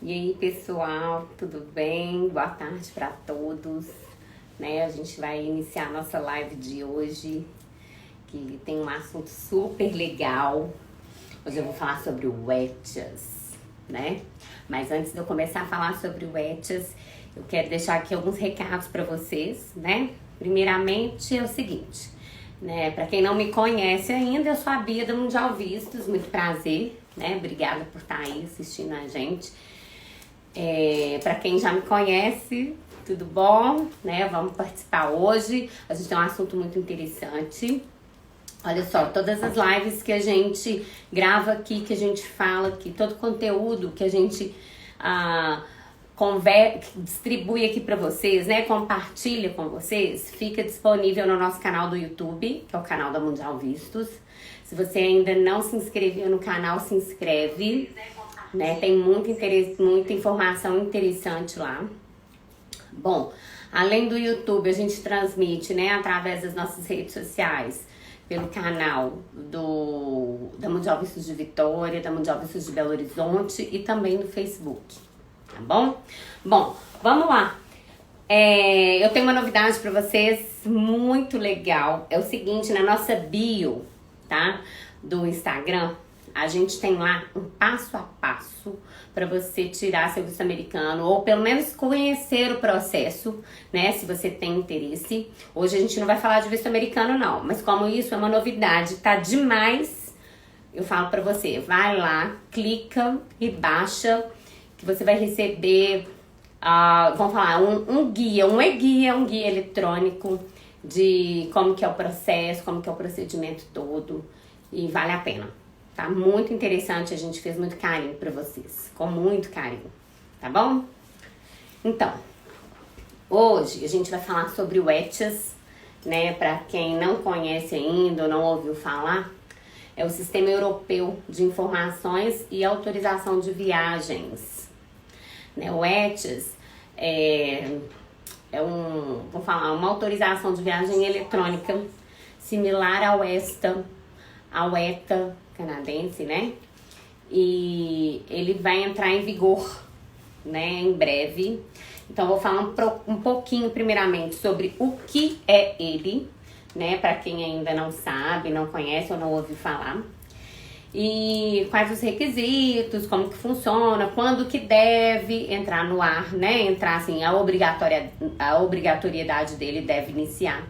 E aí, pessoal, tudo bem? Boa tarde para todos. A gente vai iniciar a nossa live de hoje, que tem um assunto super legal. Hoje eu vou falar sobre o ETIAS, né? Mas antes de eu começar a falar sobre o ETIAS, eu quero deixar aqui alguns recados para vocês, né? Primeiramente é o seguinte, né? Para quem não me conhece ainda, eu sou a Bia da Mundial Vistos, muito prazer, né? Obrigada por estar aí assistindo a gente. Para quem já me conhece, tudo bom, né? Vamos participar hoje. A gente tem um assunto muito interessante. Olha só, todas as lives que a gente grava aqui, que a gente fala aqui, todo o conteúdo que a gente distribui aqui para vocês, né? Compartilha com vocês, fica disponível no nosso canal do YouTube, que é o canal da Mundial Vistos. Se você ainda não se inscreveu no canal, se inscreve. Né? Tem muita informação interessante lá. Bom, além do YouTube, a gente transmite, né, através das nossas redes sociais, pelo canal da Mundial Vistos de Vitória, da Mundial Vistos de Belo Horizonte e também no Facebook, tá bom? Bom, vamos lá. Eu tenho uma novidade para vocês muito legal. É o seguinte, na nossa bio, tá, do Instagram, a gente tem lá um passo a passo para você tirar seu visto americano, ou pelo menos conhecer o processo, né? Se você tem interesse. Hoje a gente não vai falar de visto americano não, mas como isso é uma novidade, tá demais, eu falo para você, vai lá, clica e baixa, que você vai receber, vamos falar, um guia eletrônico de como que é o processo, como que é o procedimento todo, e vale a pena. Tá muito interessante, a gente fez muito carinho pra vocês, com muito carinho, tá bom? Então, hoje a gente vai falar sobre o ETIAS, né? Pra quem não conhece ainda ou não ouviu falar, é o Sistema Europeu de Informações e Autorização de Viagens. Né? O ETIAS vamos falar, uma autorização de viagem eletrônica similar ao ETA canadense, né? E ele vai entrar em vigor, né, em breve. Então, vou falar um pouquinho, primeiramente, sobre o que é ele, né? Para quem ainda não sabe, não conhece ou não ouviu falar. E quais os requisitos, como que funciona, quando que deve entrar no ar, né? Entrar, assim, a obrigatoriedade dele deve iniciar.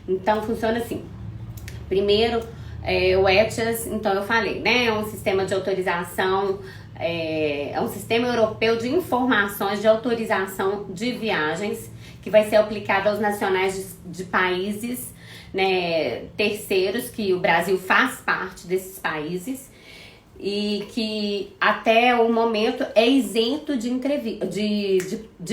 Então, funciona assim. Primeiro, o ETIAS, então eu falei, né? É um sistema de autorização, é um sistema europeu de informações de autorização de viagens que vai ser aplicado aos nacionais de países, né, terceiros, que o Brasil faz parte desses países e que até o momento é isento de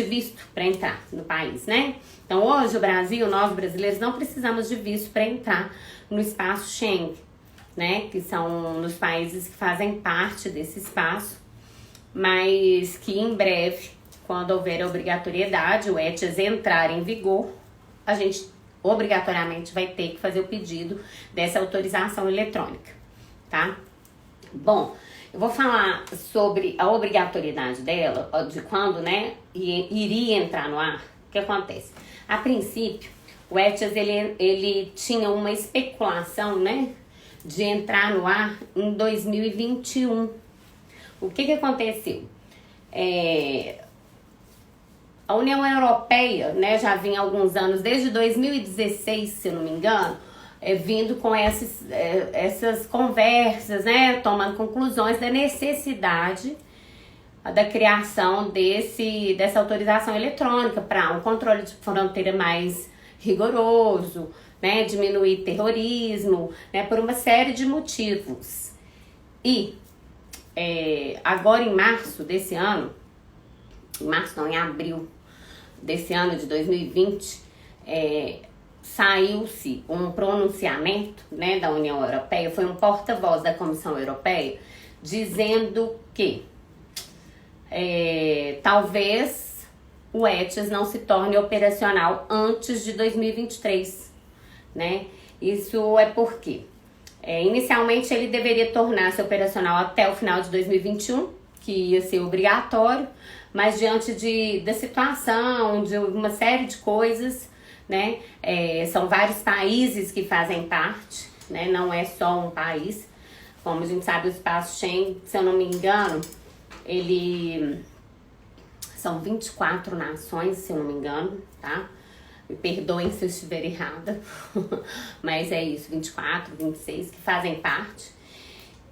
visto para entrar no país, né? Então hoje o Brasil, nós brasileiros não precisamos de visto para entrar no espaço Schengen, né? Que são nos países que fazem parte desse espaço, mas que em breve, quando houver a obrigatoriedade, o ETIAS entrar em vigor, a gente obrigatoriamente vai ter que fazer o pedido dessa autorização eletrônica, tá? Bom, eu vou falar sobre a obrigatoriedade dela, de quando, né, iria entrar no ar. O que acontece? A princípio, o ETIAS, ele tinha uma especulação, né, de entrar no ar em 2021. O que aconteceu? A União Europeia, né, já vinha há alguns anos, desde 2016, se eu não me engano, vindo com essas conversas, né, tomando conclusões da necessidade da criação dessa autorização eletrônica para um controle de fronteira mais rigoroso, né, diminuir terrorismo, né, por uma série de motivos. E agora em março desse ano, em abril desse ano de 2020, saiu-se um pronunciamento, né, da União Europeia, foi um porta-voz da Comissão Europeia, dizendo que talvez o ETIAS não se torne operacional antes de 2023, né? Isso é porque inicialmente ele deveria tornar-se operacional até o final de 2021, que ia ser obrigatório, mas diante da situação, de uma série de coisas, né, são vários países que fazem parte, né, não é só um país. Como a gente sabe, o espaço Schengen, se eu não me engano, são 24 nações, se eu não me engano, tá? Me perdoem se eu estiver errada, mas é isso, 24, 26 que fazem parte.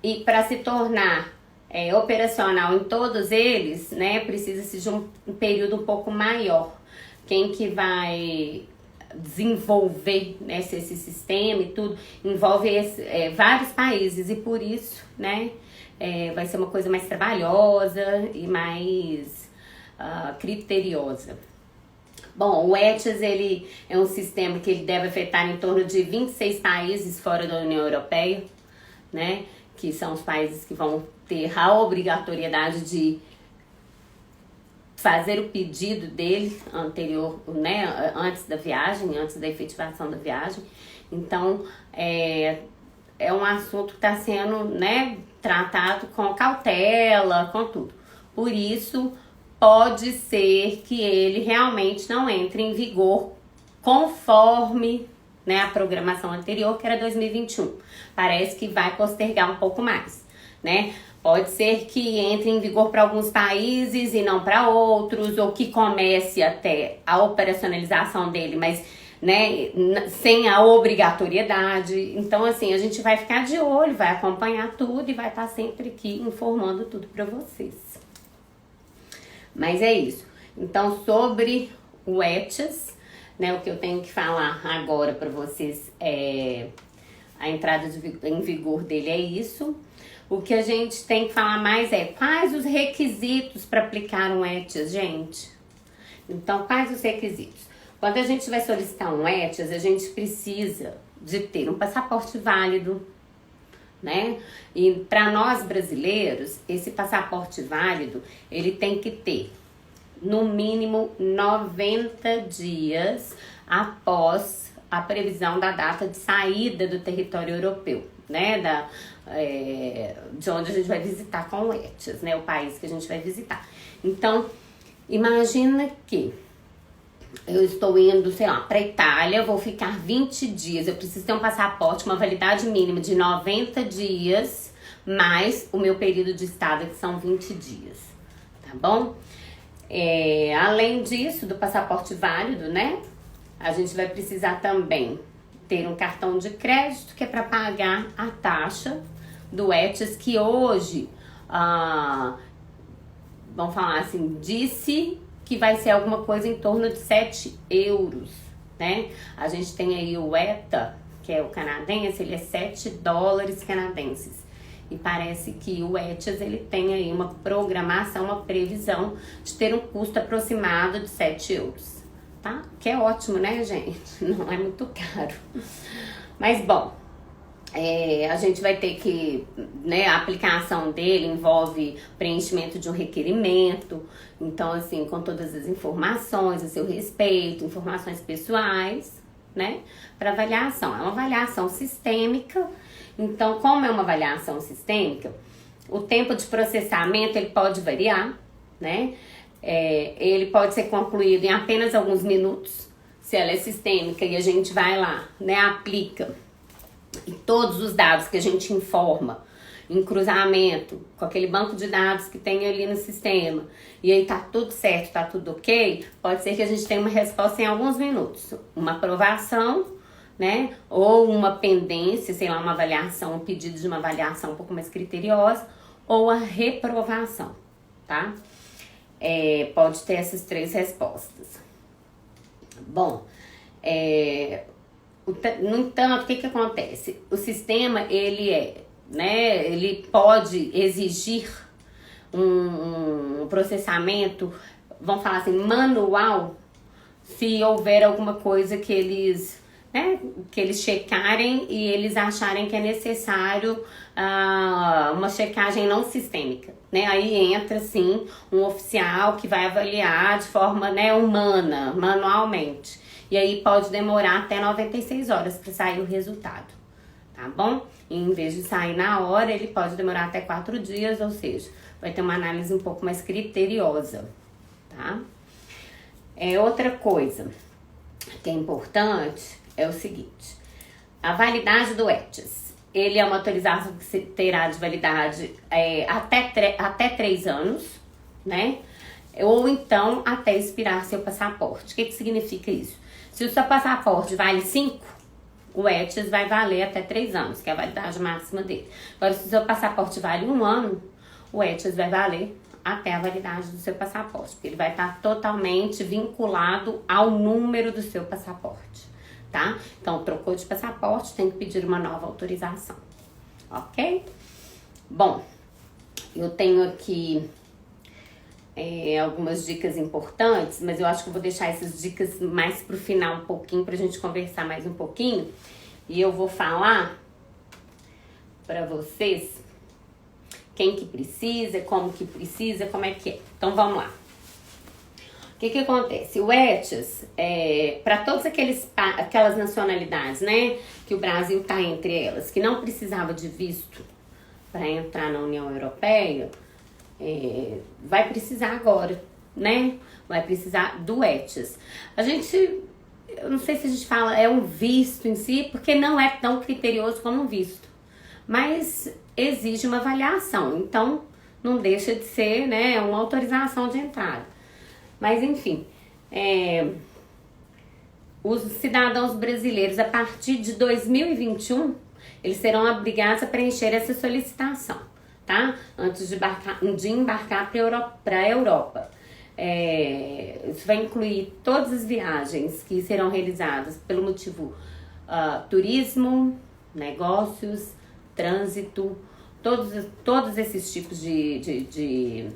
E para se tornar operacional em todos eles, né, precisa-se de um período um pouco maior. Quem que vai desenvolver, né, esse sistema e tudo, envolve vários países e por isso, né, vai ser uma coisa mais trabalhosa e mais criteriosa. Bom, o ETIAS, ele é um sistema que ele deve afetar em torno de 26 países fora da União Europeia, né, que são os países que vão ter a obrigatoriedade de fazer o pedido dele anterior, né, antes da viagem, antes da efetivação da viagem. Então, é um assunto que está sendo, né, tratado com cautela, com tudo. Por isso, pode ser que ele realmente não entre em vigor conforme, né, a programação anterior, que era 2021. Parece que vai postergar um pouco mais, né? Pode ser que entre em vigor para alguns países e não para outros, ou que comece até a operacionalização dele, mas, né, sem a obrigatoriedade. Então, assim, a gente vai ficar de olho, vai acompanhar tudo e vai estar sempre aqui informando tudo para vocês. Mas é isso. Então, sobre o ETIAS, né, o que eu tenho que falar agora para vocês a entrada em vigor dele é isso. O que a gente tem que falar mais é quais os requisitos para aplicar um ETIAS, gente. Então, quais os requisitos? Quando a gente vai solicitar um ETIAS, a gente precisa de ter um passaporte válido, né? E para nós brasileiros, esse passaporte válido, ele tem que ter no mínimo 90 dias após a previsão da data de saída do território europeu, né? De onde a gente vai visitar com o ETIAS, né? O país que a gente vai visitar. Então, imagina que eu estou indo, sei lá, para Itália, vou ficar 20 dias. Eu preciso ter um passaporte com uma validade mínima de 90 dias, mais o meu período de estada, que são 20 dias, tá bom? Além disso, do passaporte válido, né? A gente vai precisar também ter um cartão de crédito, que é para pagar a taxa do ETIAS, que hoje, vamos falar assim, disse que vai ser alguma coisa em torno de 7 euros, né? A gente tem aí o ETA, que é o canadense, ele é 7 dólares canadenses. E parece que o ETIAS, ele tem aí uma programação, uma previsão de ter um custo aproximado de 7 euros, tá? Que é ótimo, né, gente? Não é muito caro. Mas, bom, a gente vai ter que, né, a aplicação dele envolve preenchimento de um requerimento, então, assim, com todas as informações a seu respeito, informações pessoais, né, para avaliação. É uma avaliação sistêmica, então, como é uma avaliação sistêmica, o tempo de processamento, ele pode variar, né, ele pode ser concluído em apenas alguns minutos, se ela é sistêmica e a gente vai lá, né, aplica. E todos os dados que a gente informa em cruzamento com aquele banco de dados que tem ali no sistema, e aí tá tudo certo, tá tudo ok, pode ser que a gente tenha uma resposta em alguns minutos. Uma aprovação, né? Ou uma pendência, sei lá, uma avaliação, um pedido de uma avaliação um pouco mais criteriosa, ou a reprovação, tá? Pode ter essas 3 respostas. Bom, no entanto, o que acontece? O sistema, ele pode exigir um processamento, vamos falar assim, manual, se houver alguma coisa que eles checarem e eles acharem que é necessário uma checagem não sistêmica, né? Aí entra, sim, um oficial que vai avaliar de forma, né, humana, manualmente. E aí pode demorar até 96 horas para sair o resultado, tá bom? E em vez de sair na hora, ele pode demorar até 4 dias, ou seja, vai ter uma análise um pouco mais criteriosa, tá? Outra coisa que é importante é o seguinte, a validade do ETIAS. Ele é uma autorização que terá de validade até 3 anos, né? Ou então até expirar seu passaporte. O que significa isso? Se o seu passaporte vale 5, o ETIAS vai valer até 3 anos, que é a validade máxima dele. Agora, se o seu passaporte vale 1 ano, o ETIAS vai valer até a validade do seu passaporte, porque ele vai estar totalmente vinculado ao número do seu passaporte, tá? Então, trocou de passaporte, tem que pedir uma nova autorização, ok? Bom, eu tenho aqui algumas dicas importantes, mas eu acho que eu vou deixar essas dicas mais pro final um pouquinho, pra gente conversar mais um pouquinho. E eu vou falar pra vocês quem que precisa, como é que é. Então, vamos lá. O que acontece? O ETIAS, para todas aquelas nacionalidades, né, que o Brasil tá entre elas, que não precisava de visto para entrar na União Europeia, vai precisar agora, né? Vai precisar do ETIAS. Eu não sei se a gente fala um visto em si, porque não é tão criterioso como um visto, mas exige uma avaliação, então não deixa de ser, né, uma autorização de entrada. Mas enfim, os cidadãos brasileiros, a partir de 2021, eles serão obrigados a preencher essa solicitação, tá? Antes de embarcar para a Europa. Isso vai incluir todas as viagens que serão realizadas pelo motivo turismo, negócios, trânsito, todos esses tipos de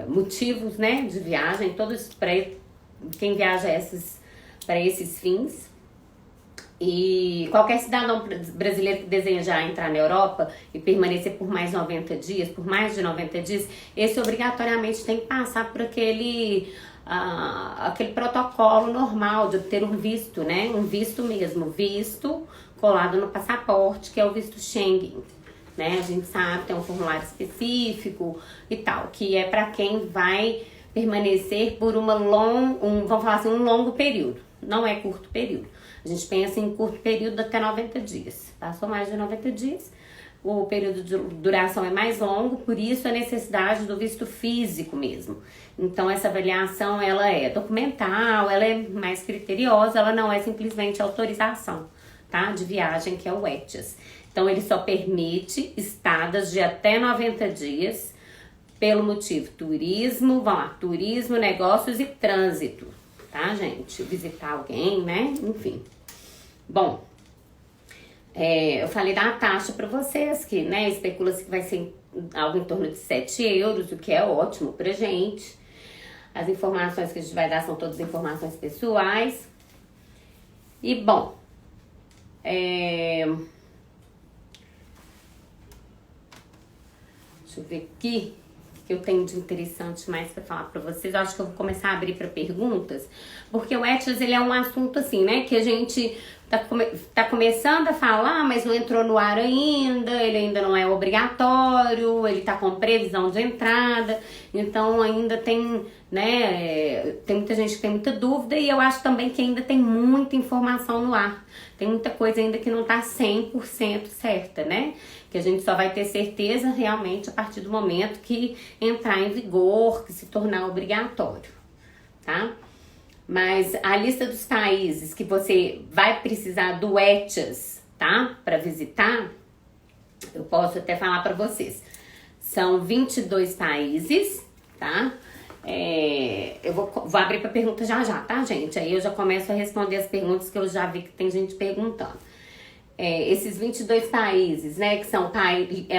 motivos, né, de viagem, todos para quem viaja para esses fins. E qualquer cidadão brasileiro que desejar entrar na Europa e permanecer por mais de 90 dias, esse obrigatoriamente tem que passar por aquele protocolo normal de obter um visto, né? Um visto mesmo, visto colado no passaporte, que é o visto Schengen, né? A gente sabe, tem um formulário específico e tal, que é para quem vai permanecer por vamos falar assim, um longo período, não é curto período. A gente pensa em curto período até 90 dias. Passou mais de 90 dias, o período de duração é mais longo, por isso a necessidade do visto físico mesmo. Então essa avaliação, ela é documental, ela é mais criteriosa, ela não é simplesmente autorização, tá? De viagem, que é o ETIAS. Então ele só permite estadas de até 90 dias pelo motivo turismo, turismo, negócios e trânsito, tá, gente? Visitar alguém, né? Enfim. Bom, eu falei da taxa pra vocês, que, né, especula-se que vai ser algo em torno de 7 euros, o que é ótimo pra gente. As informações que a gente vai dar são todas informações pessoais. E, bom, deixa eu ver aqui que eu tenho de interessante mais para falar para vocês. Eu acho que eu vou começar a abrir para perguntas, porque o ETIAS, ele é um assunto assim, né, que a gente tá começando a falar, mas não entrou no ar ainda, ele ainda não é obrigatório, ele tá com previsão de entrada, então ainda tem, né, tem muita gente que tem muita dúvida, e eu acho também que ainda tem muita informação no ar, tem muita coisa ainda que não tá 100% certa, né, que a gente só vai ter certeza realmente a partir do momento que entrar em vigor, que se tornar obrigatório, tá? Mas a lista dos países que você vai precisar do ETIAS, tá? Para visitar, eu posso até falar para vocês. São 22 países, tá? Eu vou abrir para pergunta já, tá, gente? Aí eu já começo a responder as perguntas que eu já vi que tem gente perguntando. Esses 22 países, né, que são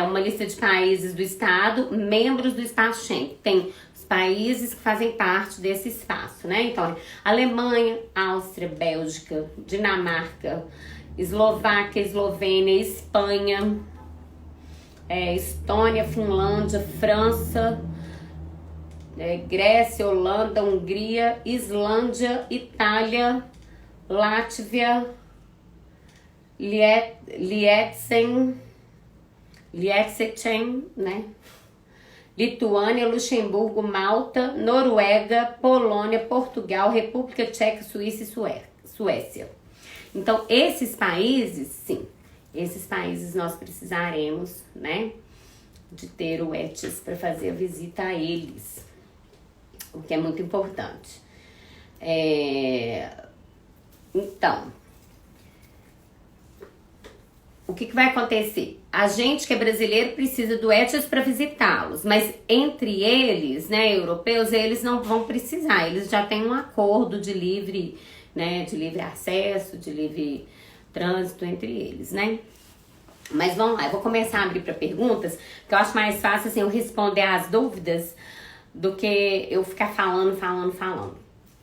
uma lista de países do estado, membros do espaço Schengen. Tem os países que fazem parte desse espaço, né? Então, Alemanha, Áustria, Bélgica, Dinamarca, Eslováquia, Eslovênia, Espanha, Estônia, Finlândia, França, Grécia, Holanda, Hungria, Islândia, Itália, Látvia, Liechtenstein, né? Lituânia, Luxemburgo, Malta, Noruega, Polônia, Portugal, República Tcheca, Suíça e Suécia. Então, esses países, sim, esses países nós precisaremos, né, de ter o ETIAS para fazer a visita a eles, o que é muito importante. Então, o que vai acontecer? A gente que é brasileiro precisa do ETIAS para visitá-los, mas entre eles, né, europeus, eles não vão precisar, eles já têm um acordo de livre, né, de livre acesso, de livre trânsito entre eles, né? Mas vamos lá, eu vou começar a abrir para perguntas, que eu acho mais fácil assim, eu responder as dúvidas do que eu ficar falando,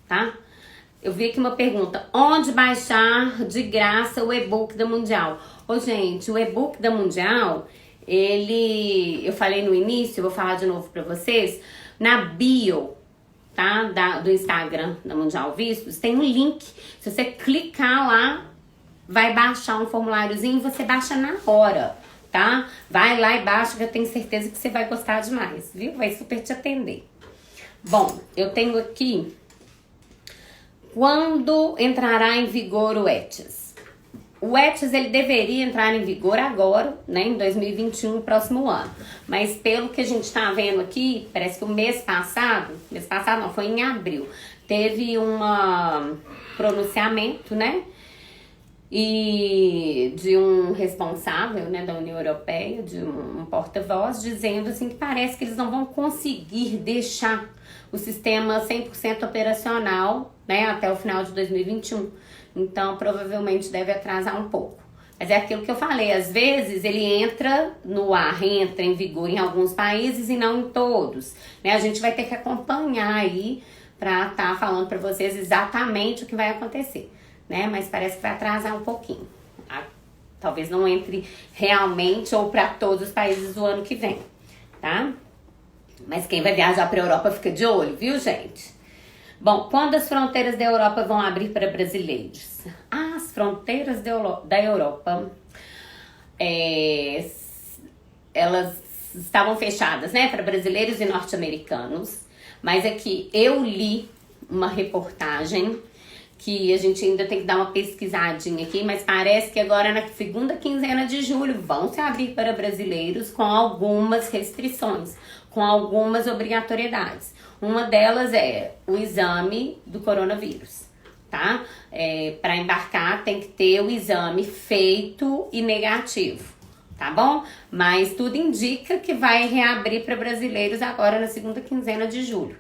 tá? Eu vi aqui uma pergunta: onde baixar de graça o e-book da Mundial? Ô, gente, o e-book da Mundial, eu falei no início, eu vou falar de novo pra vocês, na bio, tá? Do Instagram da Mundial Vistos, tem um link. Se você clicar lá, vai baixar um formuláriozinho e você baixa na hora, tá? Vai lá e baixa, que eu tenho certeza que você vai gostar demais, viu? Vai super te atender. Bom, eu tenho aqui... Quando entrará em vigor o ETIAS? O ETIAS, ele deveria entrar em vigor agora, né, em 2021, próximo ano. Mas pelo que a gente tá vendo aqui, parece que o mês passado não, foi em abril, teve um pronunciamento, né, e de um responsável, né, da União Europeia, de um porta-voz, dizendo assim que parece que eles não vão conseguir deixar o sistema 100% operacional, né, até o final de 2021. Então, provavelmente deve atrasar um pouco. Mas é aquilo que eu falei, às vezes ele entra em vigor em alguns países e não em todos, né? A gente vai ter que acompanhar aí pra estar falando pra vocês exatamente o que vai acontecer, né? Mas parece que vai atrasar um pouquinho. Talvez não entre realmente ou para todos os países do ano que vem, tá? Mas quem vai viajar para a Europa fica de olho, viu, gente? Bom, quando as fronteiras da Europa vão abrir para brasileiros? As fronteiras da Europa, elas estavam fechadas, né, para brasileiros e norte-americanos. Mas aqui eu li uma reportagem que a gente ainda tem que dar uma pesquisadinha aqui, mas parece que agora na segunda quinzena de julho vão se abrir para brasileiros com algumas restrições, com algumas obrigatoriedades. Uma delas é o exame do coronavírus, tá? Para embarcar tem que ter o exame feito e negativo, tá bom? Mas tudo indica que vai reabrir para brasileiros agora na segunda quinzena de julho.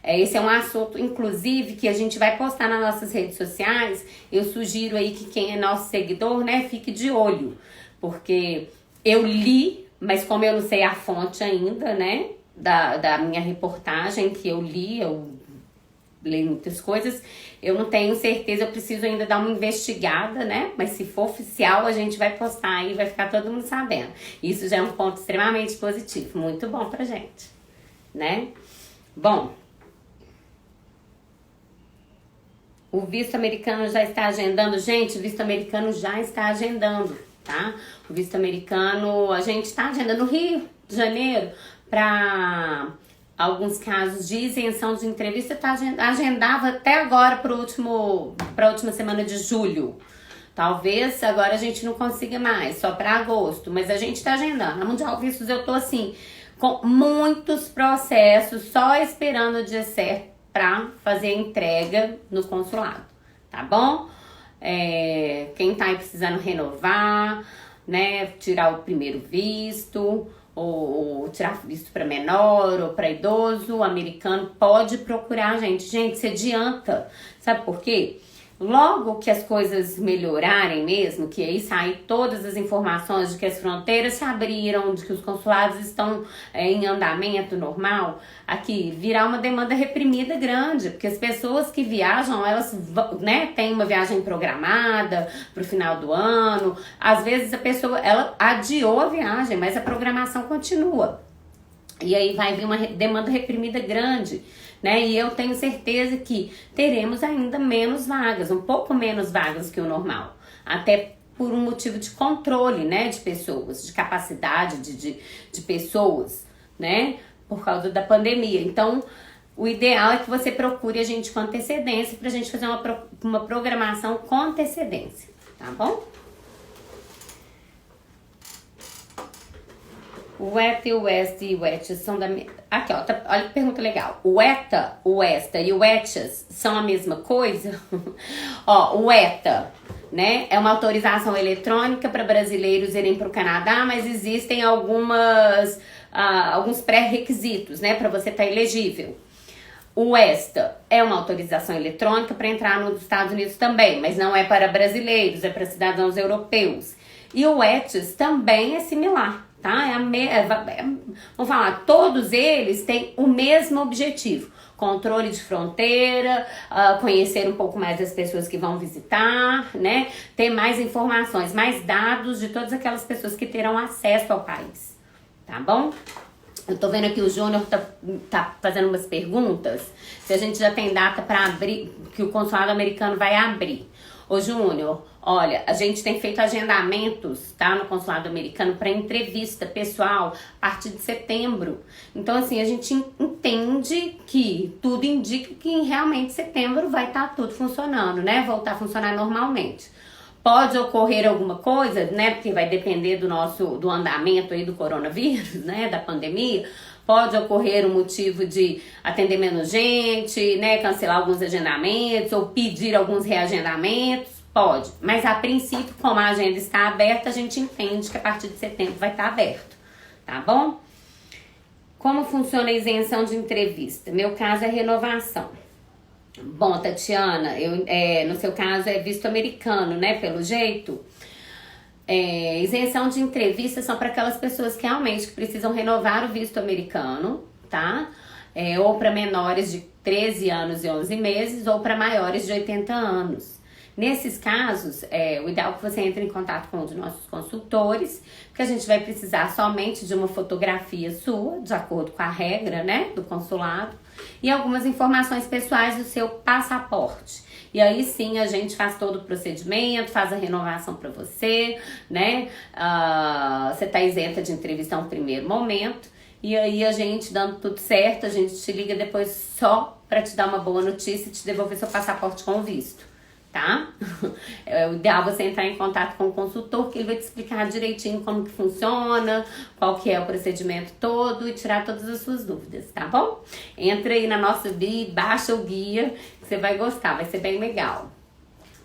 Esse é um assunto, inclusive, que a gente vai postar nas nossas redes sociais. Eu sugiro aí que quem é nosso seguidor, né, fique de olho. Porque eu li, mas como eu não sei a fonte ainda, né, da minha reportagem que eu leio muitas coisas, eu não tenho certeza, eu preciso ainda dar uma investigada, né, mas se for oficial a gente vai postar aí, vai ficar todo mundo sabendo. Isso já é um ponto extremamente positivo, muito bom pra gente, né? Bom, o visto americano já está agendando. Gente, o visto americano já está agendando, tá? O visto americano, a gente está agendando no Rio de Janeiro para alguns casos de isenção de entrevista. Agendava até agora para a última semana de julho. Talvez agora a gente não consiga mais, só para agosto, mas a gente está agendando. Na Mundial Vistos eu tô assim, com muitos processos, só esperando o dia certo para fazer a entrega no consulado, tá bom? Quem tá aí precisando renovar, né, tirar o primeiro visto, ou tirar visto para menor ou para idoso, o americano pode procurar a gente. Gente, se adianta, sabe por quê? Logo que as coisas melhorarem mesmo, que aí saem todas as informações de que as fronteiras se abriram, de que os consulados estão em andamento normal, aqui virá uma demanda reprimida grande, porque as pessoas que viajam, elas, né, têm uma viagem programada para o final do ano, às vezes a pessoa, ela adiou a viagem, mas a programação continua. E aí vai vir uma demanda reprimida grande, né? E eu tenho certeza que teremos ainda menos vagas, um pouco menos vagas que o normal. Até por um motivo de controle, né, de pessoas, de capacidade de pessoas, né, por causa da pandemia. Então, o ideal é que você procure a gente com antecedência pra gente fazer uma programação com antecedência, tá bom? O ETA, o ESTA e o ETIAS são da mesma... Aqui, ó, olha que pergunta legal. O ETA, o ESTA e o ETIAS são a mesma coisa? Ó, o ETA, né, é uma autorização eletrônica para brasileiros irem para o Canadá, mas existem alguns pré-requisitos, né, para você estar elegível. O ESTA é uma autorização eletrônica para entrar nos Estados Unidos também, mas não é para brasileiros, é para cidadãos europeus. E o ETIAS também é similar, tá? Vamos falar, todos eles têm o mesmo objetivo. Controle de fronteira, conhecer um pouco mais das pessoas que vão visitar, né? Ter mais informações, mais dados de todas aquelas pessoas que terão acesso ao país, tá bom? Eu tô vendo aqui o Júnior tá fazendo umas perguntas, se a gente já tem data para abrir, que o consulado americano vai abrir. Ô Júnior, olha, a gente tem feito agendamentos, tá, no consulado americano para entrevista pessoal a partir de setembro. Então, assim, a gente entende que tudo indica que em realmente setembro vai estar tudo funcionando, né? Voltar a funcionar normalmente. Pode ocorrer alguma coisa, né, porque vai depender do andamento aí do coronavírus, né, da pandemia. Pode ocorrer um motivo de atender menos gente, né, cancelar alguns agendamentos ou pedir alguns reagendamentos, pode. Mas a princípio, como a agenda está aberta, a gente entende que a partir de setembro vai estar aberto, tá bom? Como funciona a isenção de entrevista? Meu caso é renovação. Bom, Tatiana, no seu caso é visto americano, né, pelo jeito. Isenção de entrevista são para aquelas pessoas que realmente precisam renovar o visto americano, tá? Ou para menores de 13 anos e 11 meses, ou para maiores de 80 anos. Nesses casos, o ideal é que você entre em contato com um de nossos consultores, porque a gente vai precisar somente de uma fotografia sua, de acordo com a regra, né, do consulado, e algumas informações pessoais do seu passaporte. E aí sim a gente faz todo o procedimento, faz a renovação para você, né? Você tá isenta de entrevista no primeiro momento. E aí a gente, dando tudo certo, a gente te liga depois só para te dar uma boa notícia e te devolver seu passaporte com o visto, tá? É o ideal você entrar em contato com o consultor, que ele vai te explicar direitinho como que funciona, qual que é o procedimento todo e tirar todas as suas dúvidas, tá bom? Entra aí na nossa guia, baixa o guia, que você vai gostar, vai ser bem legal.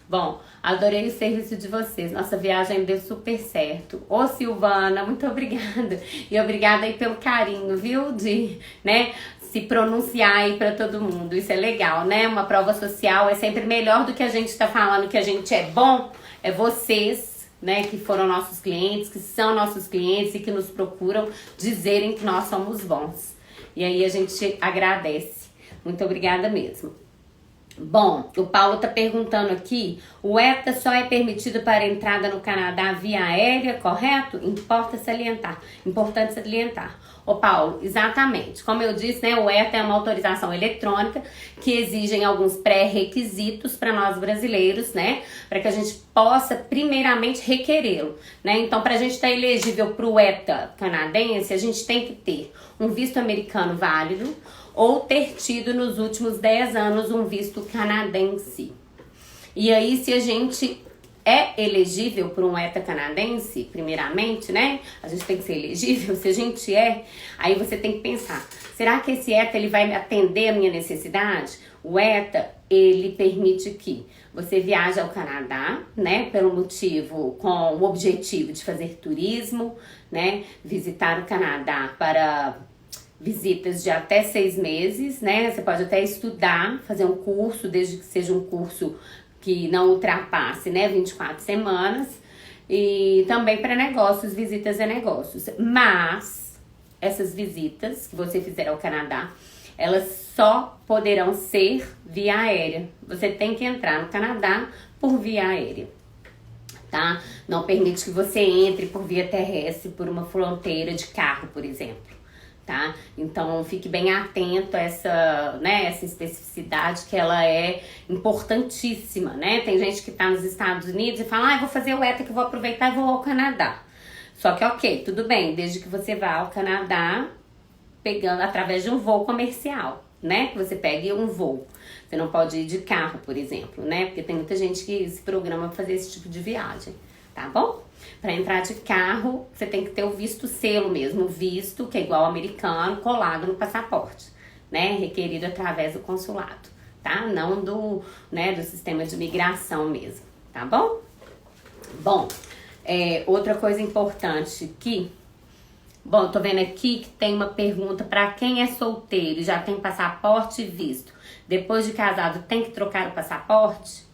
Bom, adorei o serviço de vocês, nossa viagem deu super certo. Ô Silvana, muito obrigada. E obrigada aí pelo carinho, viu? De, né, se pronunciar aí pra todo mundo. Isso é legal, né? Uma prova social é sempre melhor do que a gente tá falando que a gente é bom. É vocês, né, que foram nossos clientes, que são nossos clientes e que nos procuram dizerem que nós somos bons. E aí a gente agradece. Muito obrigada mesmo. Bom, o Paulo tá perguntando aqui, o ETA só é permitido para entrada no Canadá via aérea, correto? Importante salientar. Ô Paulo, exatamente. Como eu disse, né, o ETA é uma autorização eletrônica que exigem alguns pré-requisitos para nós brasileiros, né, para que a gente possa primeiramente requerê-lo, né? Então, para a gente estar elegível para o ETA canadense, a gente tem que ter um visto americano válido, ou ter tido nos últimos 10 anos um visto canadense. E aí, se a gente é elegível para um ETA canadense, primeiramente, né? A gente tem que ser elegível, se a gente aí você tem que pensar, será que esse ETA ele vai atender a minha necessidade? O ETA, ele permite que você viaje ao Canadá, né? Com o objetivo de fazer turismo, né? Visitar o Canadá para visitas de até 6 meses, né? Você pode até estudar, fazer um curso, desde que seja um curso que não ultrapasse, né, 24 semanas. E também para negócios, visitas a negócios. Mas essas visitas que você fizer ao Canadá, elas só poderão ser via aérea. Você tem que entrar no Canadá por via aérea, tá? Não permite que você entre por via terrestre, por uma fronteira de carro, por exemplo. tá? Então fique bem atento a essa, né, essa especificidade que ela é importantíssima, né? Tem gente que tá nos Estados Unidos e fala, vou fazer o ETA que eu vou aproveitar e vou ao Canadá. Só que ok, tudo bem, desde que você vá ao Canadá pegando através de um voo comercial, né? Que você pegue um voo. Você não pode ir de carro, por exemplo, né? Porque tem muita gente que se programa pra fazer esse tipo de viagem, tá bom? Para entrar de carro, você tem que ter o visto selo mesmo, o visto, que é igual ao americano, colado no passaporte, né? Requerido através do consulado, tá? Não do, né, do sistema de imigração mesmo, tá bom? Bom, outra coisa importante aqui, bom, tô vendo aqui que tem uma pergunta para quem é solteiro e já tem passaporte e visto. Depois de casado, tem que trocar o passaporte?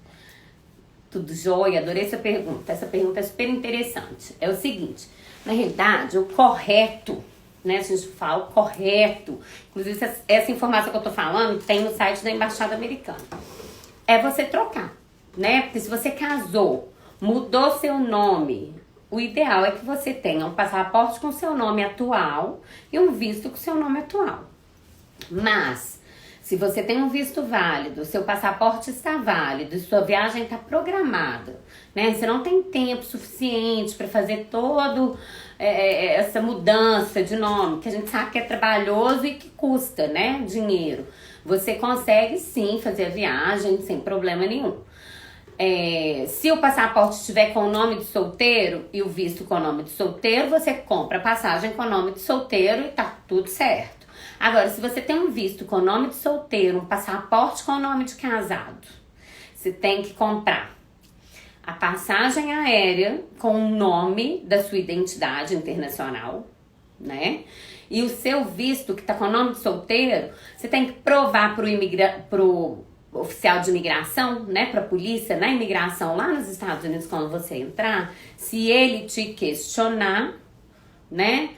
Tudo jóia, adorei essa pergunta. Essa pergunta é super interessante. É o seguinte, na realidade, o correto, né? Se a gente fala o correto, inclusive essa informação que eu tô falando tem no site da Embaixada Americana. É você trocar, né? Porque se você casou, mudou seu nome, o ideal é que você tenha um passaporte com seu nome atual e um visto com seu nome atual. Mas se você tem um visto válido, seu passaporte está válido, sua viagem está programada, né? Você não tem tempo suficiente para fazer todo essa mudança de nome, que a gente sabe que é trabalhoso e que custa, né? Dinheiro. Você consegue sim fazer a viagem sem problema nenhum. Se o passaporte estiver com o nome de solteiro e o visto com o nome de solteiro, você compra a passagem com o nome de solteiro e tá tudo certo. Agora, se você tem um visto com o nome de solteiro, um passaporte com o nome de casado, você tem que comprar a passagem aérea com o nome da sua identidade internacional, né? E o seu visto, que tá com o nome de solteiro, você tem que provar pro oficial de imigração, né? Pra polícia, na imigração lá nos Estados Unidos, quando você entrar, se ele te questionar, né?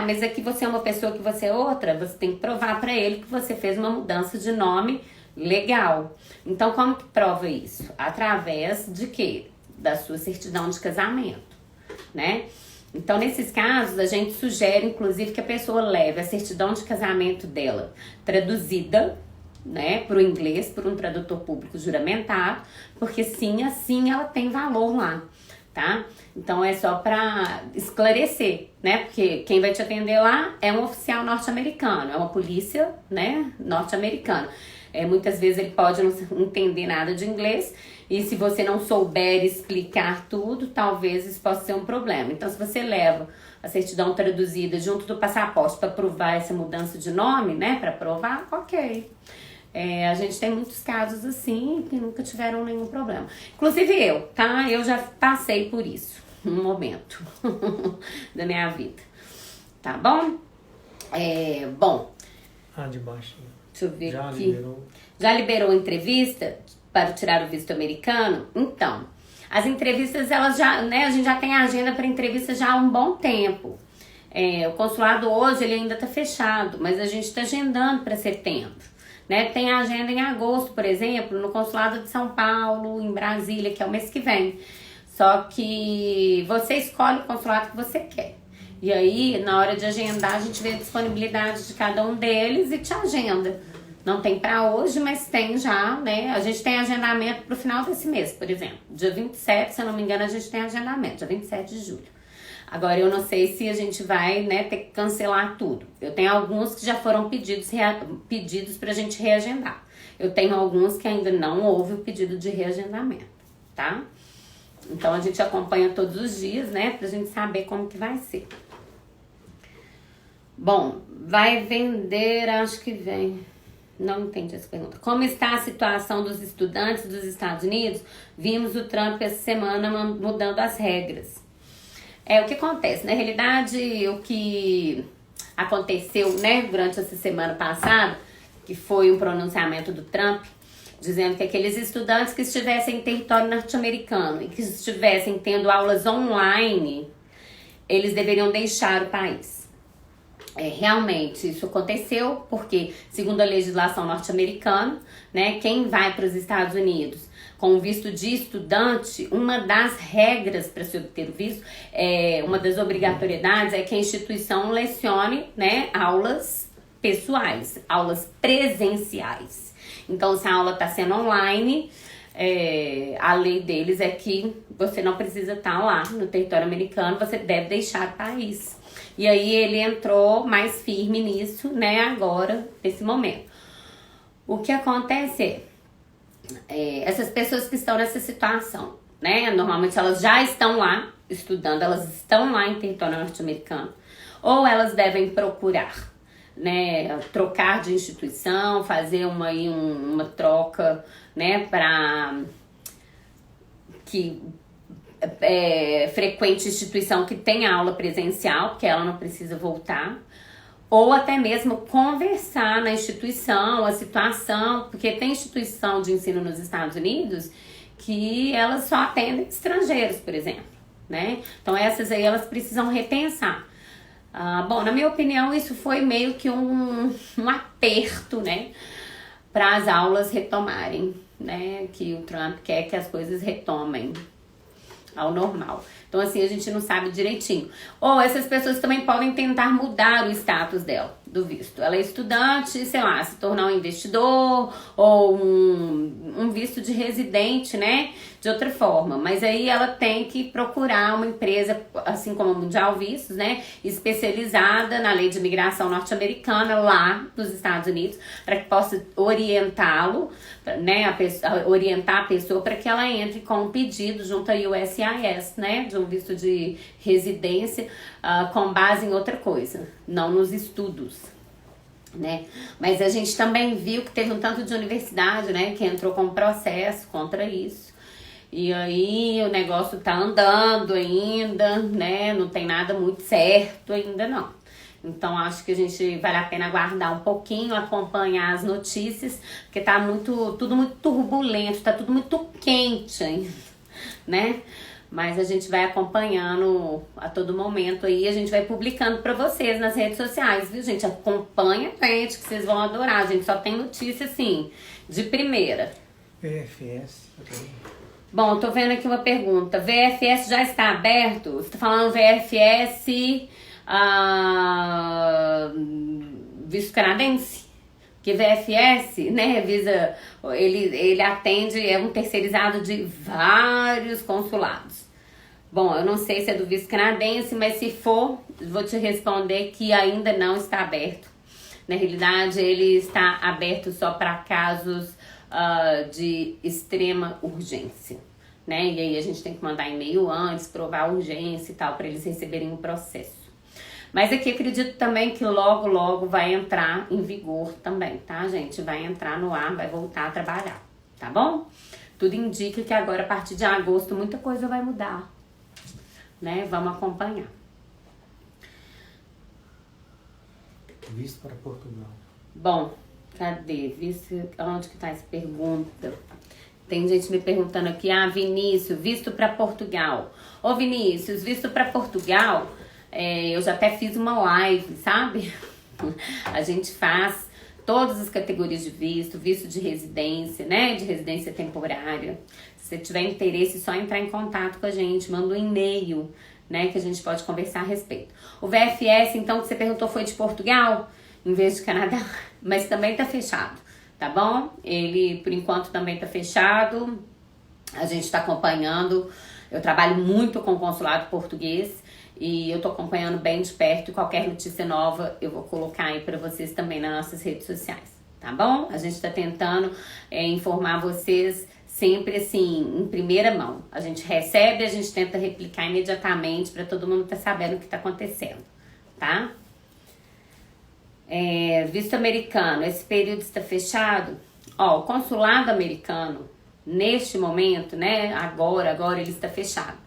Mas aqui você é uma pessoa que você é outra, você tem que provar pra ele que você fez uma mudança de nome legal. Então, como que prova isso? Através de quê? Da sua certidão de casamento, né? Então, nesses casos, a gente sugere, inclusive, que a pessoa leve a certidão de casamento dela traduzida, né, pro inglês, por um tradutor público juramentado, porque sim, assim ela tem valor lá, tá? Então é só pra esclarecer, né? Porque quem vai te atender lá é um oficial norte-americano, é uma polícia, né, norte-americana. Muitas vezes ele pode não entender nada de inglês e se você não souber explicar tudo, talvez isso possa ser um problema. Então, se você leva a certidão traduzida junto do passaporte para provar essa mudança de nome, né, para provar, ok. A gente tem muitos casos assim que nunca tiveram nenhum problema. Inclusive eu, tá? Eu já passei por isso, um momento da minha vida. Tá bom? Bom. De baixo. Deixa eu ver já aqui. Liberou. Já liberou a entrevista para tirar o visto americano? Então, as entrevistas, elas já, né? A gente já tem agenda para entrevista já há um bom tempo. O consulado hoje, ele ainda tá fechado, mas a gente tá agendando para setembro. Né? Tem agenda em agosto, por exemplo, no consulado de São Paulo, em Brasília, que é o mês que vem. Só que você escolhe o consulado que você quer. E aí, na hora de agendar, a gente vê a disponibilidade de cada um deles e te agenda. Não tem pra hoje, mas tem já, né? A gente tem agendamento pro final desse mês, por exemplo. Dia 27, se eu não me engano, a gente tem agendamento, dia 27 de julho. Agora, eu não sei se a gente vai, né, ter que cancelar tudo. Eu tenho alguns que já foram pedidos pra gente reagendar. Eu tenho alguns que ainda não houve o pedido de reagendamento, tá? Então, a gente acompanha todos os dias, né, pra gente saber como que vai ser. Bom, vai vender, acho que vem. Não entendi essa pergunta. Como está a situação dos estudantes dos Estados Unidos? Vimos o Trump essa semana mudando as regras. O que acontece? Na realidade, o que aconteceu, né, durante essa semana passada, que foi um pronunciamento do Trump, dizendo que aqueles estudantes que estivessem em território norte-americano e que estivessem tendo aulas online, eles deveriam deixar o país. Realmente, isso aconteceu porque, segundo a legislação norte-americana, né, quem vai para os Estados Unidos com o visto de estudante, uma das regras para se obter o visto, uma das obrigatoriedades é que a instituição lecione, né, aulas pessoais, aulas presenciais. Então, se a aula está sendo online, a lei deles é que você não precisa estar lá no território americano, você deve deixar o país. E aí ele entrou mais firme nisso, né, agora, nesse momento. O que acontece essas pessoas que estão nessa situação, né, normalmente elas já estão lá estudando, elas estão lá em território norte-americano, ou elas devem procurar, né, trocar de instituição, fazer uma troca, né, para que frequente instituição que tem aula presencial, porque ela não precisa voltar, ou até mesmo conversar na instituição, a situação, porque tem instituição de ensino nos Estados Unidos que elas só atendem estrangeiros, por exemplo, né? Então essas aí elas precisam repensar. Bom, na minha opinião, isso foi meio que um aperto, né, para as aulas retomarem, né, que o Trump quer que as coisas retomem ao normal. Então, assim, a gente não sabe direitinho. Ou essas pessoas também podem tentar mudar o status dela, do visto. Ela é estudante, sei lá, se tornar um investidor ou um visto de residente, né, de outra forma. Mas aí ela tem que procurar uma empresa, assim como a Mundial Vistos, né, especializada na lei de imigração norte-americana lá nos Estados Unidos, para que possa orientá-lo, né, orientar a pessoa para que ela entre com um pedido junto à USCIS, né, de um visto de residência com base em outra coisa, não nos estudos, né? Mas a gente também viu que teve um tanto de universidade, né, que entrou com um processo contra isso. E aí o negócio tá andando ainda, né? Não tem nada muito certo ainda não. Então acho que a gente vale a pena aguardar um pouquinho, acompanhar as notícias, porque tá tudo muito turbulento, tá tudo muito quente ainda, né? Mas a gente vai acompanhando a todo momento aí, a gente vai publicando pra vocês nas redes sociais, viu, gente? Acompanha a gente, que vocês vão adorar. A gente só tem notícia, assim, de primeira. VFS. Bom, tô vendo aqui uma pergunta. VFS já está aberto? Você tá falando VFS visto canadense? Que VFS, né, visa, ele atende, é um terceirizado de vários consulados. Bom, eu não sei se é do visto canadense, mas se for, vou te responder que ainda não está aberto. Na realidade, ele está aberto só para casos de extrema urgência, né? E aí a gente tem que mandar e-mail antes, provar a urgência e tal, para eles receberem o processo. Mas aqui acredito também que logo, logo vai entrar em vigor também, tá, gente? Vai entrar no ar, vai voltar a trabalhar, tá bom? Tudo indica que agora, a partir de agosto, muita coisa vai mudar, né? Vamos acompanhar. Visto para Portugal. Bom, cadê? Visto, onde que tá essa pergunta? Tem gente me perguntando aqui, Vinícius, visto para Portugal. Ô, Vinícius, visto para Portugal... eu já até fiz uma live, sabe? A gente faz todas as categorias de visto de residência, né? De residência temporária. Se você tiver interesse, é só entrar em contato com a gente, manda um e-mail, né? Que a gente pode conversar a respeito. O VFS, então, que você perguntou foi de Portugal, em vez de Canadá, mas também tá fechado, tá bom? Ele, por enquanto, também tá fechado. A gente tá acompanhando. Eu trabalho muito com o consulado português. E eu tô acompanhando bem de perto e qualquer notícia nova eu vou colocar aí pra vocês também nas nossas redes sociais, tá bom? A gente tá tentando informar vocês sempre assim, em primeira mão. A gente recebe, a gente tenta replicar imediatamente pra todo mundo tá sabendo o que tá acontecendo, tá? Visto americano, esse período está fechado? Ó, o consulado americano, neste momento, né, agora ele está fechado.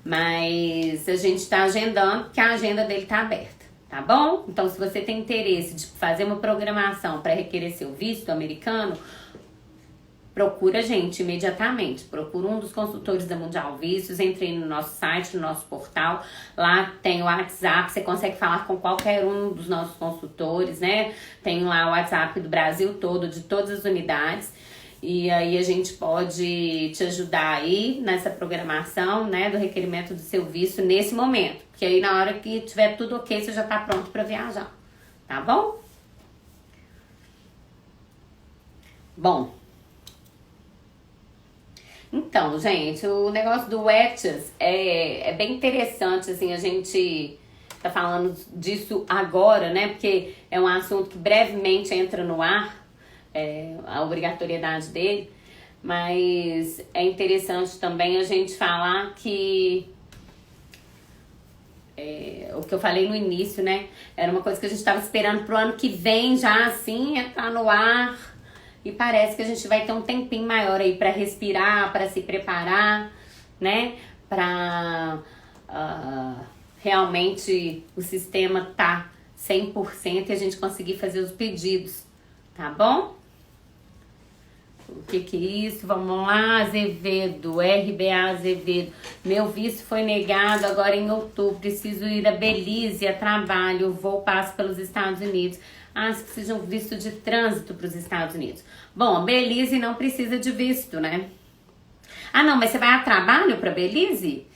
Mas a gente tá agendando, porque a agenda dele tá aberta, tá bom? Então, se você tem interesse de fazer uma programação para requerer seu visto americano, procura a gente imediatamente. Procura um dos consultores da Mundial Vistos, entre no nosso site, no nosso portal. Lá tem o WhatsApp, você consegue falar com qualquer um dos nossos consultores, né? Tem lá o WhatsApp do Brasil todo, de todas as unidades. E aí a gente pode te ajudar aí nessa programação, né, do requerimento do seu visto nesse momento. Porque aí na hora que tiver tudo ok, você já tá pronto para viajar, tá bom? Bom, então, gente, o negócio do ETIAS é bem interessante, assim, a gente tá falando disso agora, né, porque é um assunto que brevemente entra no ar, a obrigatoriedade dele, mas é interessante também a gente falar que o que eu falei no início, né? Era uma coisa que a gente estava esperando pro ano que vem já assim entrar no ar e parece que a gente vai ter um tempinho maior aí para respirar, para se preparar, né? Para realmente o sistema tá 100% e a gente conseguir fazer os pedidos, tá bom? O que é isso? Vamos lá, Azevedo, RBA Azevedo. Meu visto foi negado agora em outubro. Preciso ir a Belize a trabalho. Vou passo pelos Estados Unidos. Você precisa de um visto de trânsito para os Estados Unidos. Bom, Belize não precisa de visto, né? Não, mas você vai a trabalho para Belize?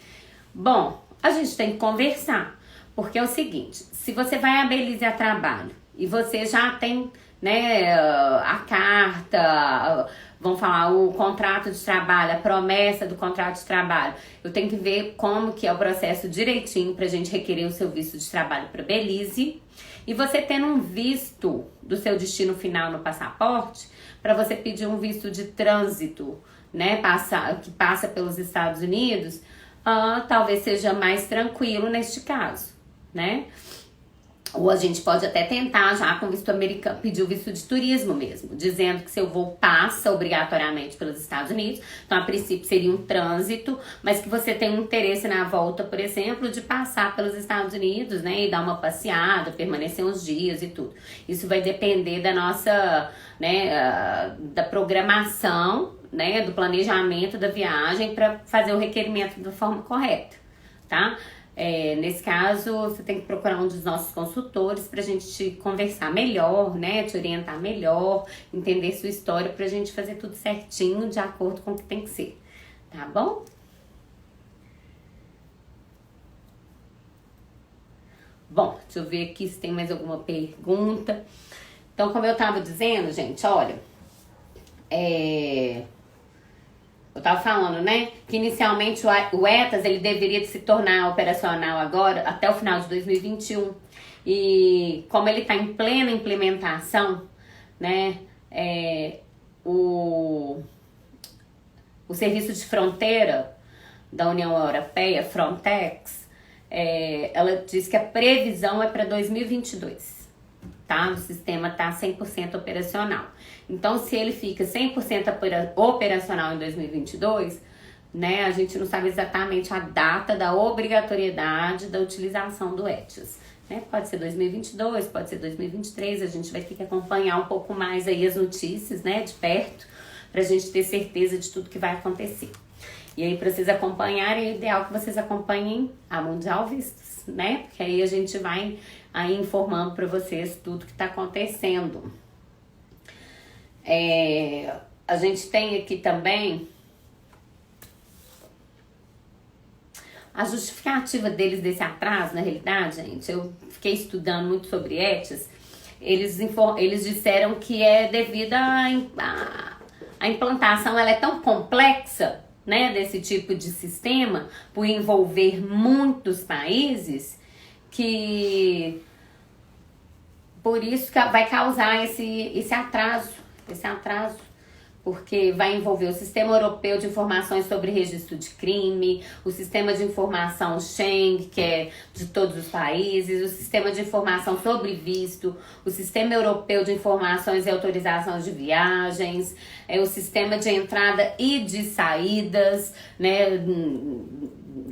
Bom, a gente tem que conversar. Porque é o seguinte, se você vai a Belize a trabalho e você já tem, né, a carta, vamos falar, o contrato de trabalho, a promessa do contrato de trabalho, eu tenho que ver como que é o processo direitinho pra gente requerer o seu visto de trabalho para Belize. E você tendo um visto do seu destino final no passaporte, para você pedir um visto de trânsito, né, que passa pelos Estados Unidos, talvez seja mais tranquilo neste caso, né? Ou a gente pode até tentar já com visto americano, pedir o visto de turismo mesmo, dizendo que seu voo passa obrigatoriamente pelos Estados Unidos, então a princípio seria um trânsito, mas que você tem um interesse na volta, por exemplo, de passar pelos Estados Unidos, né, e dar uma passeada, permanecer uns dias e tudo. Isso vai depender da nossa, né, da programação, né, do planejamento da viagem para fazer o requerimento da forma correta, tá? Nesse caso, você tem que procurar um dos nossos consultores pra gente te conversar melhor, né? Te orientar melhor, entender sua história pra gente fazer tudo certinho, de acordo com o que tem que ser, tá bom? Bom, deixa eu ver aqui se tem mais alguma pergunta. Então, como eu tava dizendo, gente, olha, eu tava falando, né, que inicialmente o ETAS, ele deveria se tornar operacional agora, até o final de 2021. E como ele tá em plena implementação, né, o Serviço de Fronteira da União Europeia, Frontex, ela diz que a previsão é para 2022, tá? O sistema tá 100% operacional. Então, se ele fica 100% operacional em 2022, né, a gente não sabe exatamente a data da obrigatoriedade da utilização do ETIAS. Né? Pode ser 2022, pode ser 2023, a gente vai ter que acompanhar um pouco mais aí as notícias, né, de perto, pra gente ter certeza de tudo que vai acontecer. E aí, pra vocês acompanharem, é ideal que vocês acompanhem a Mundial Vistos, né? Porque aí a gente vai aí informando pra vocês tudo que tá acontecendo. A gente tem aqui também a justificativa deles desse atraso, na realidade, gente. Eu fiquei estudando muito sobre ETIAS. Eles disseram que é devido a implantação, ela é tão complexa, né, desse tipo de sistema, por envolver muitos países, que por isso que vai causar esse atraso, porque vai envolver o Sistema Europeu de Informações sobre Registro de Crime, o Sistema de Informação Schengen, que é de todos os países, o Sistema de Informação sobre Visto, o Sistema Europeu de Informações e Autorizações de Viagens, o Sistema de Entrada e de Saídas, né,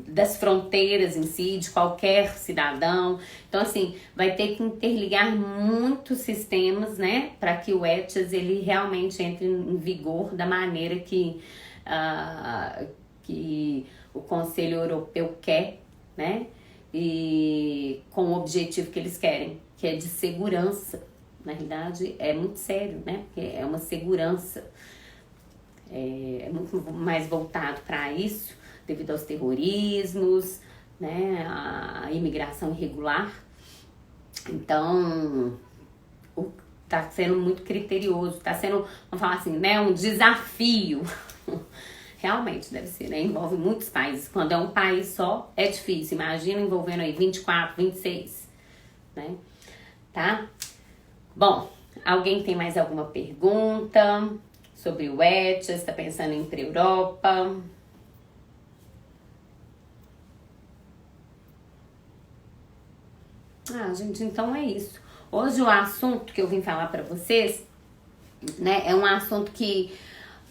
das fronteiras em si, de qualquer cidadão. Então, assim, vai ter que interligar muitos sistemas, né, para que o ETIAS, ele realmente entre em vigor da maneira que o Conselho Europeu quer, né, e com o objetivo que eles querem, que é de segurança. Na realidade, é muito sério, né, porque é uma segurança. é muito mais voltado para isso, devido aos terrorismos, né, a imigração irregular. Então, tá sendo muito criterioso, tá sendo, vamos falar assim, né, um desafio. Realmente deve ser, né? Envolve muitos países. Quando é um país só, é difícil. Imagina envolvendo aí 24, 26, né? Tá? Bom, alguém tem mais alguma pergunta sobre o ETIAS? Tá pensando em ir pra Europa? Ah, gente, então é isso. Hoje o assunto que eu vim falar pra vocês, né, é um assunto que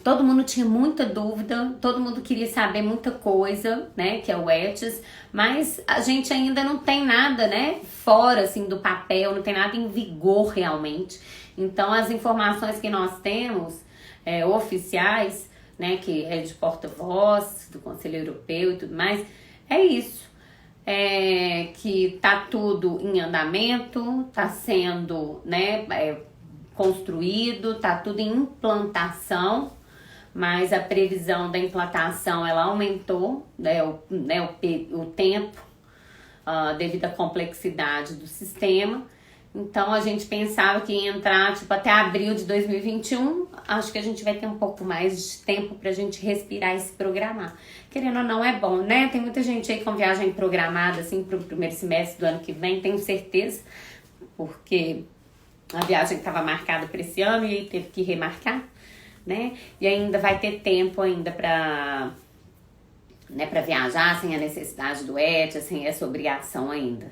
todo mundo tinha muita dúvida, todo mundo queria saber muita coisa, né, que é o ETIAS, mas a gente ainda não tem nada, né, fora, assim, do papel, não tem nada em vigor realmente. Então, as informações que nós temos, oficiais, né, que é de porta-voz, do Conselho Europeu e tudo mais, é isso. Que tá tudo em andamento, tá sendo, né, construído, tá tudo em implantação, mas a previsão da implantação ela aumentou, né, o tempo devido à complexidade do sistema. Então a gente pensava que ia entrar tipo até abril de 2021, acho que a gente vai ter um pouco mais de tempo pra gente respirar e se programar. Querendo ou não é bom, né? Tem muita gente aí com viagem programada assim pro primeiro semestre do ano que vem, tenho certeza, porque a viagem estava marcada para esse ano e teve que remarcar, né? E ainda vai ter tempo ainda para, né, para viajar sem a necessidade do ETIAS, sem essa obrigação ainda,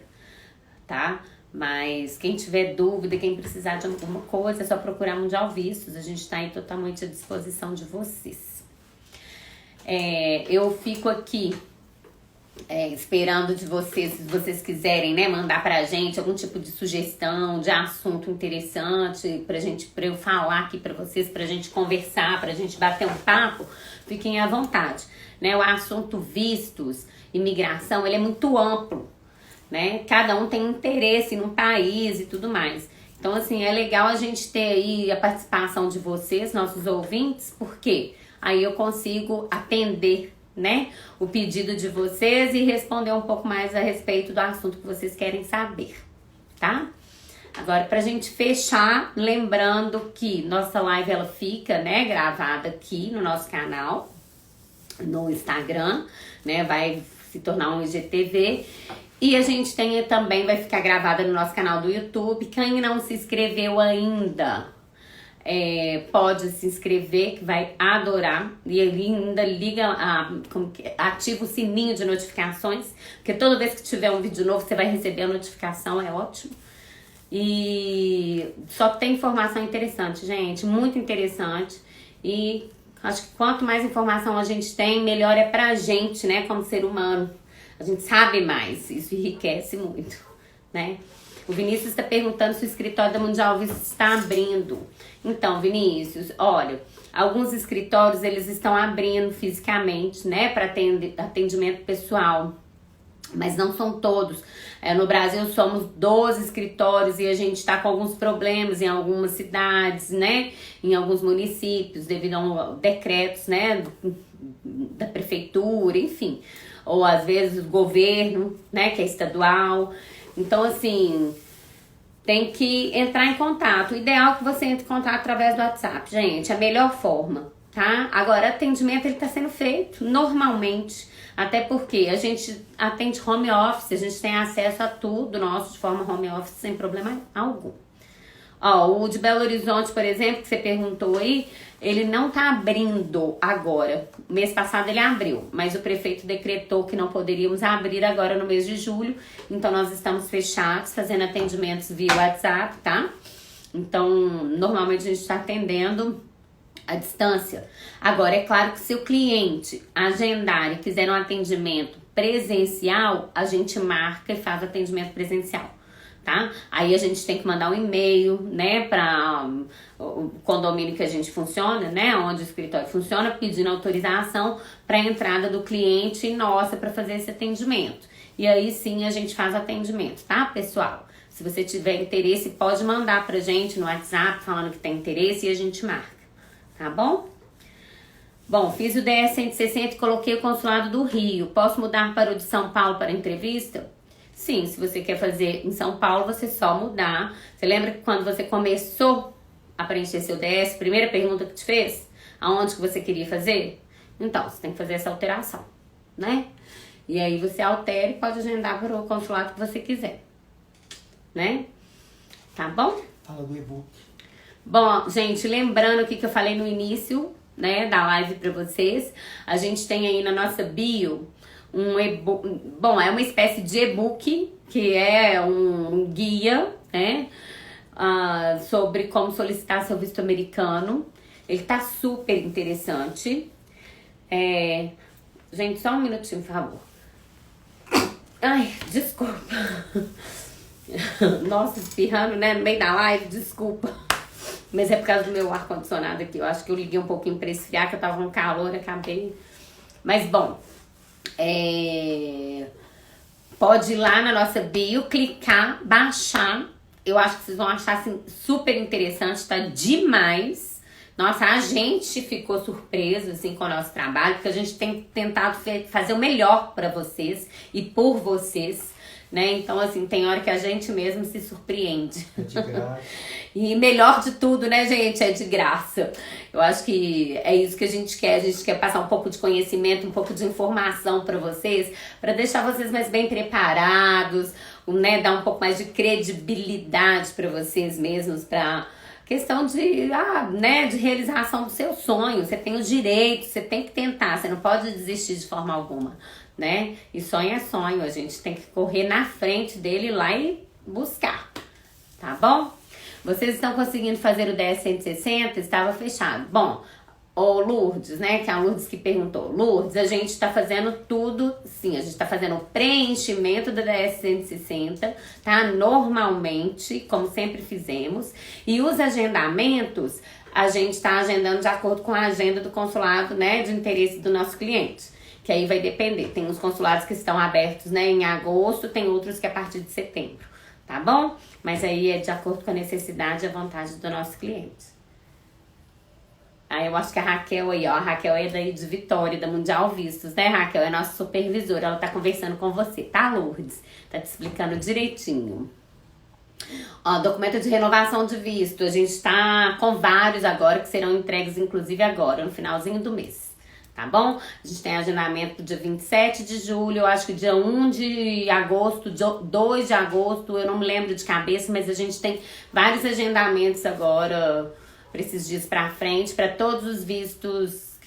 tá? Mas quem tiver dúvida, quem precisar de alguma coisa, é só procurar Mundial Vistos. A gente está aí totalmente à disposição de vocês. Eu fico aqui esperando de vocês, se vocês quiserem, né, mandar pra gente algum tipo de sugestão, de assunto interessante pra eu falar aqui pra vocês, pra gente conversar, pra gente bater um papo, fiquem à vontade, né? O assunto vistos, imigração, ele é muito amplo, né? Cada um tem interesse num país e tudo mais. Então, assim, é legal a gente ter aí a participação de vocês, nossos ouvintes, porque aí eu consigo atender, né, o pedido de vocês e responder um pouco mais a respeito do assunto que vocês querem saber, tá? Agora, pra gente fechar, lembrando que nossa live ela fica, né, gravada aqui no nosso canal, no Instagram, né, vai se tornar um IGTV. E a gente também vai ficar gravada no nosso canal do YouTube. Quem não se inscreveu ainda, pode se inscrever, que vai adorar. E ainda ativa o sininho de notificações, porque toda vez que tiver um vídeo novo, você vai receber a notificação, é ótimo. E só tem informação interessante, gente, muito interessante. E acho que quanto mais informação a gente tem, melhor é pra gente, né, como ser humano. A gente sabe mais, isso enriquece muito, né? O Vinícius está perguntando se o escritório da Mundial Vistos está abrindo. Então, Vinícius, olha, alguns escritórios eles estão abrindo fisicamente, né, para atendimento pessoal, mas não são todos. No Brasil somos 12 escritórios e a gente está com alguns problemas em algumas cidades, né, em alguns municípios, devido a decretos, né, da prefeitura, enfim. Ou às vezes o governo, né, que é estadual. Então, assim, tem que entrar em contato. O ideal é que você entre em contato através do WhatsApp, gente, é a melhor forma, tá? Agora, atendimento, ele tá sendo feito normalmente, até porque a gente atende home office, a gente tem acesso a tudo nosso de forma home office sem problema algum. Ó, o de Belo Horizonte, por exemplo, que você perguntou aí, ele não tá abrindo agora. Mês passado ele abriu, mas o prefeito decretou que não poderíamos abrir agora no mês de julho. Então nós estamos fechados, fazendo atendimentos via WhatsApp, tá? Então, normalmente a gente está atendendo à distância. Agora, é claro que se o cliente agendar e quiser um atendimento presencial, a gente marca e faz atendimento presencial. Tá? Aí a gente tem que mandar um e-mail, né, para o condomínio que a gente funciona, né, onde o escritório funciona, pedindo autorização para a entrada do cliente e nossa para fazer esse atendimento. E aí sim a gente faz atendimento, tá, pessoal? Se você tiver interesse, pode mandar pra gente no WhatsApp falando que tem interesse e a gente marca, tá bom? Bom, fiz o DS 160 e coloquei o consulado do Rio. Posso mudar para o de São Paulo para entrevista? Sim, se você quer fazer em São Paulo, você só mudar. Você lembra que quando você começou a preencher seu DS, primeira pergunta que te fez? Aonde que você queria fazer? Então, você tem que fazer essa alteração, né? E aí você altera e pode agendar para o consulado que você quiser, né? Tá bom? Fala do e-book. Bom, gente, lembrando o que eu falei no início, né, da live pra vocês, a gente tem aí na nossa bio um e-book, bom, é uma espécie de e-book, que é um guia, né, sobre como solicitar seu visto americano. Ele tá super interessante. Gente, só um minutinho, por favor. Ai, desculpa. Nossa, espirrando, né, no meio da live, desculpa. Mas é por causa do meu ar-condicionado aqui. Eu acho que eu liguei um pouquinho pra esfriar, que eu tava com calor, acabei. Mas, bom, pode ir lá na nossa bio, clicar, baixar. Eu acho que vocês vão achar, assim, super interessante, tá demais. Nossa, a gente ficou surpreso, assim, com o nosso trabalho, porque a gente tem tentado fazer o melhor pra vocês e por vocês, né? Então, assim, tem hora que a gente mesmo se surpreende. É de graça. E melhor de tudo, né, gente? É de graça. Eu acho que é isso que a gente quer. A gente quer passar um pouco de conhecimento, um pouco de informação pra vocês, pra deixar vocês mais bem preparados, né? Dar um pouco mais de credibilidade pra vocês mesmos, pra questão de, né, de realização do seu sonho. Você tem o direito, você tem que tentar, você não pode desistir de forma alguma, né? E sonho é sonho, a gente tem que correr na frente dele lá e buscar, tá bom? Vocês estão conseguindo fazer o DS 160? Estava fechado. Bom, o Lourdes, né, que é a Lourdes que perguntou. Lourdes, a gente tá fazendo tudo, sim, a gente tá fazendo o preenchimento do DS 160, tá? Normalmente, como sempre fizemos. E os agendamentos, a gente tá agendando de acordo com a agenda do consulado, né, de interesse do nosso cliente. Que aí vai depender. Tem uns consulados que estão abertos, né, em agosto, tem outros que é a partir de setembro, tá bom? Mas aí é de acordo com a necessidade e a vontade do nosso cliente. Eu acho que a Raquel aí, ó, a Raquel é daí de Vitória, da Mundial Vistos, né, Raquel? É nossa supervisora, ela tá conversando com você, tá, Lourdes? Tá te explicando direitinho. Ó, documento de renovação de visto, a gente tá com vários agora, que serão entregues inclusive agora, no finalzinho do mês, tá bom? A gente tem agendamento dia 27 de julho, eu acho que dia 1 de agosto, 2 de agosto, eu não me lembro de cabeça, mas a gente tem vários agendamentos agora para esses dias pra frente, para todos os vistos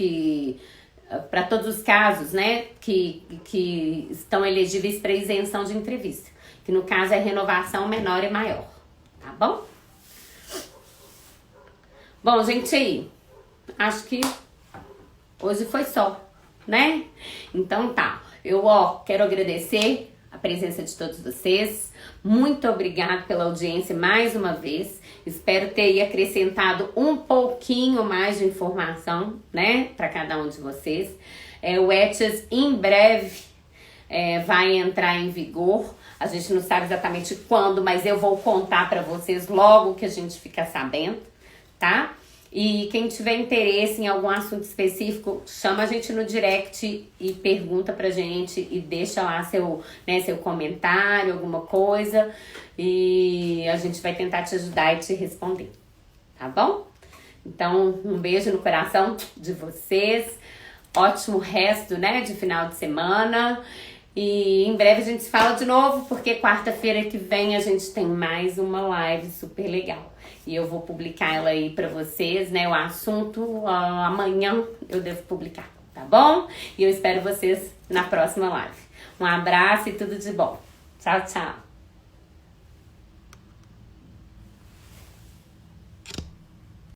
para todos os casos, né, que estão elegíveis para isenção de entrevista, que no caso é renovação menor e maior, tá bom? Bom, gente, aí, acho que hoje foi só, né? Então tá, eu quero agradecer a presença de todos vocês. Muito obrigada pela audiência mais uma vez. Espero ter aí acrescentado um pouquinho mais de informação, né, para cada um de vocês. O ETIAS em breve vai entrar em vigor. A gente não sabe exatamente quando, mas eu vou contar para vocês logo que a gente ficar sabendo, tá? E quem tiver interesse em algum assunto específico, chama a gente no direct e pergunta pra gente e deixa lá seu comentário, alguma coisa. E a gente vai tentar te ajudar e te responder, tá bom? Então, um beijo no coração de vocês. Ótimo resto, né, de final de semana. E em breve a gente se fala de novo, porque quarta-feira que vem a gente tem mais uma live super legal. E eu vou publicar ela aí pra vocês, né? O assunto amanhã eu devo publicar, tá bom? E eu espero vocês na próxima live. Um abraço e tudo de bom. Tchau, tchau.